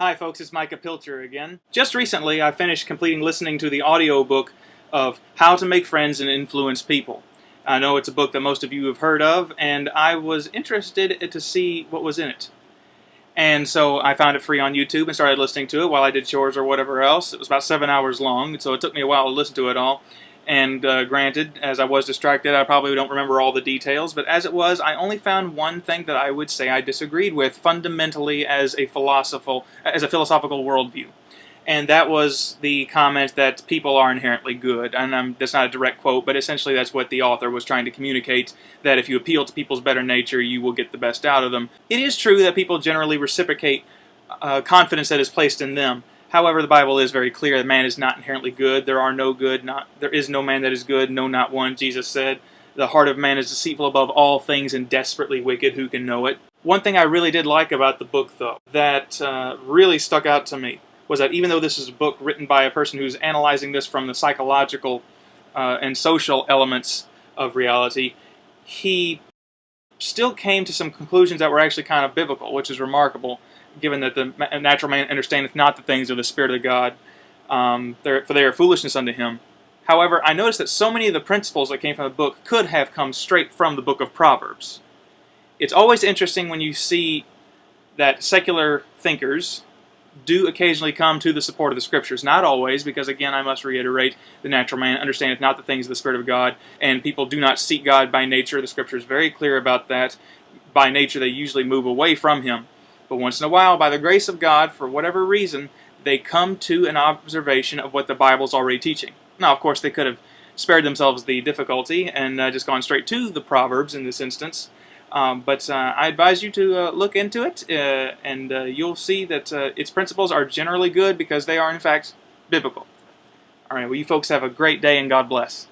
Hi folks, it's Micah Pilcher again. Just recently I finished listening to the audiobook of How to Make Friends and Influence People. I know it's a book that most of you have heard of, and I was interested to see what was in it. And so I found it free on YouTube and started listening to it while I did chores or whatever else. It was about 7 hours long, so it took me a while to listen to it all. And granted, as I was distracted, I probably don't remember all the details, but as it was, I only found one thing that I would say I disagreed with fundamentally as a philosophical worldview. And that was the comment that people are inherently good. And that's not a direct quote, but essentially that's what the author was trying to communicate, that if you appeal to people's better nature, you will get the best out of them. It is true that people generally reciprocate confidence that is placed in them. However, the Bible is very clear that man is not inherently good. There is no man that is good, no, not one. Jesus said, the heart of man is deceitful above all things and desperately wicked. Who can know it? One thing I really did like about the book, though, that really stuck out to me, was that even though this is a book written by a person who's analyzing this from the psychological and social elements of reality, he still came to some conclusions that were actually kind of biblical, which is remarkable, given that the natural man understandeth not the things of the Spirit of God, for they are foolishness unto him. However, I noticed that so many of the principles that came from the book could have come straight from the book of Proverbs. It's always interesting when you see that secular thinkers do occasionally come to the support of the Scriptures. Not always, because again, I must reiterate, the natural man understandeth not the things of the Spirit of God, and people do not seek God by nature. The Scripture is very clear about that. By nature, they usually move away from Him. But once in a while, by the grace of God, for whatever reason, they come to an observation of what the Bible's already teaching. Now, of course, they could have spared themselves the difficulty and just gone straight to the Proverbs in this instance. But I advise you to look into it, and you'll see that its principles are generally good because they are, in fact, biblical. All right, well, you folks have a great day, and God bless.